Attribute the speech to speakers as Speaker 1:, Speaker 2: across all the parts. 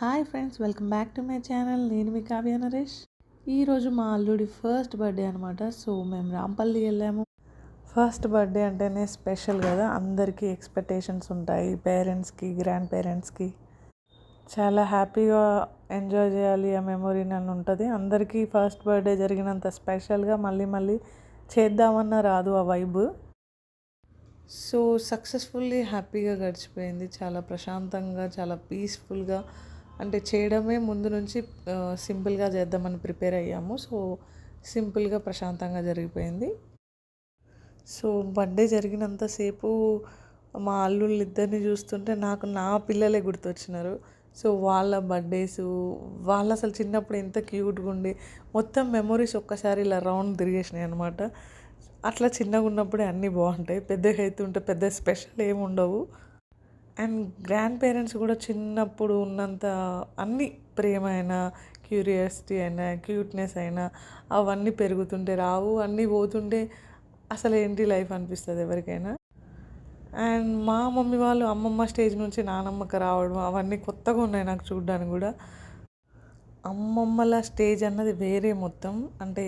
Speaker 1: Hi friends, welcome back to my channel. నేను మీ కావ్య నరేష్. ఈరోజు మా అల్లుడి ఫస్ట్ బర్త్డే అనమాట. సో మేము రాంపల్లి వెళ్ళాము. ఫస్ట్ బర్త్డే అంటేనే స్పెషల్ కదా, అందరికీ ఎక్స్పెక్టేషన్స్ ఉంటాయి. పేరెంట్స్కి, గ్రాండ్ పేరెంట్స్కి చాలా హ్యాపీగా ఎంజాయ్ చేయాలి, ఆ మెమొరీని అని ఉంటుంది. అందరికీ ఫస్ట్ బర్త్డే జరిగినంత స్పెషల్గా మళ్ళీ మళ్ళీ చేద్దామన్నా రాదు ఆ వైబ్. సో సక్సెస్ఫుల్లీ హ్యాపీగా గడిచిపోయింది. చాలా ప్రశాంతంగా, చాలా పీస్ఫుల్గా. అంటే చేయడమే ముందు నుంచి సింపుల్గా చేద్దామని ప్రిపేర్ అయ్యాము. సో సింపుల్గా ప్రశాంతంగా జరిగిపోయింది. సో బర్త్డే జరిగినంతసేపు మా అల్లుళ్ళు ఇద్దరిని చూస్తుంటే నాకు నా పిల్లలే గుర్తొచ్చినారు. సో వాళ్ళ బర్త్డేసు, వాళ్ళు అసలు చిన్నప్పుడు ఎంత క్యూట్గా ఉండి మొత్తం మెమొరీస్ ఒక్కసారి ఇలా రౌండ్ తిరిగేసినాయి అనమాట. అట్లా చిన్నగా ఉన్నప్పుడే అన్నీ బాగుంటాయి. పెద్దగా అవుతుంటే పెద్ద స్పెషల్ ఏమి ఉండవు. అండ్ గ్రాండ్ పేరెంట్స్ కూడా చిన్నప్పుడు ఉన్నంత అన్నీ, ప్రేమ అయినా, క్యూరియాసిటీ అయినా, క్యూట్నెస్ అయినా అవన్నీ పెరుగుతుంటే రావు. అన్నీ పోతుంటే అసలు ఏంటి లైఫ్ అనిపిస్తుంది ఎవరికైనా. అండ్ మా మమ్మీ వాళ్ళు అమ్మమ్మ స్టేజ్ నుంచి నానమ్మకి రావడం అవన్నీ కొత్తగా ఉన్నాయి నాకు చూడడానికి కూడా. అమ్మమ్మల స్టేజ్ అన్నది వేరే మొత్తం. అంటే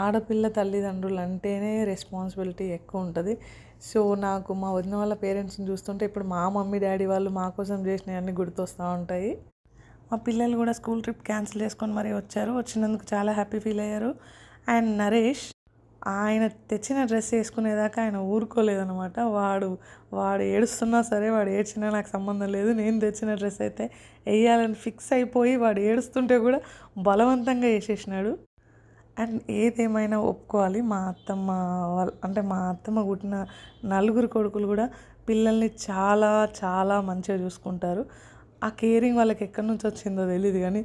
Speaker 1: ఆడపిల్ల తల్లిదండ్రులు అంటేనే రెస్పాన్సిబిలిటీ ఎక్కువ ఉంటుంది. సో నాకు మా వదిన వాళ్ళ పేరెంట్స్ని చూస్తుంటే ఇప్పుడు మా మమ్మీ డాడీ వాళ్ళు మా కోసం చేసినవన్నీ గుర్తొస్తూ ఉంటాయి. మా పిల్లలు కూడా స్కూల్ ట్రిప్ క్యాన్సిల్ చేసుకొని మరీ వచ్చారు. వచ్చినందుకు చాలా హ్యాపీ ఫీల్ అయ్యారు. అండ్ నరేష్, ఆయన తెచ్చిన డ్రెస్ వేసుకునేదాకా ఆయన ఊరుకోలేదనమాట. వాడు ఏడుస్తున్నా సరే, వాడు ఏడ్చినా నాకు సంబంధం లేదు, నేను తెచ్చిన డ్రెస్ అయితే వేయాలని ఫిక్స్ అయిపోయి వాడు ఏడుస్తుంటే కూడా బలవంతంగా వేసేసినాడు. అండ్ ఏదేమైనా ఒప్పుకోవాలి, మా అత్తమ్మ అంటే మా అత్తమ్మ పుట్టిన నలుగురు కొడుకులు కూడా పిల్లల్ని చాలా చాలా మంచిగా చూసుకుంటారు. ఆ కేరింగ్ వాళ్ళకి ఎక్కడి నుంచి వచ్చిందో తెలియదు కానీ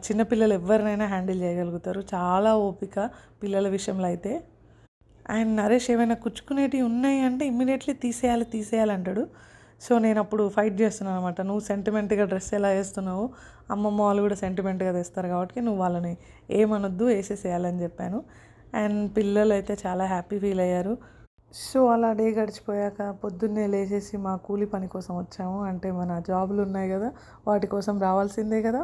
Speaker 1: చిన్నపిల్లలు ఎవరినైనా హ్యాండిల్ చేయగలుగుతారు. చాలా ఓపిక పిల్లల విషయంలో అయితే. అండ్ నరేష్ ఏమైనా కుచ్చుకునేటివి ఉన్నాయి అంటే ఇమ్మీడియట్లీ తీసేయాలి అంటాడు. సో నేను అప్పుడు ఫైట్ చేస్తున్నాను అనమాట. నువ్వు సెంటిమెంట్గా డ్రెస్ ఎలా వేస్తున్నావు, అమ్మమ్మ వాళ్ళు కూడా సెంటిమెంట్గా తెస్తారు కాబట్టి నువ్వు వాళ్ళని ఏమనొద్దు, వేసేసేయాలని చెప్పాను. అండ్ పిల్లలు అయితే చాలా హ్యాపీ ఫీల్ అయ్యారు. సో అలా డే గడిచిపోయాక పొద్దున్నే లేచేసి మా కూలి పని కోసం వచ్చాము. అంటే మన జాబులు ఉన్నాయి కదా, వాటి కోసం రావాల్సిందే కదా.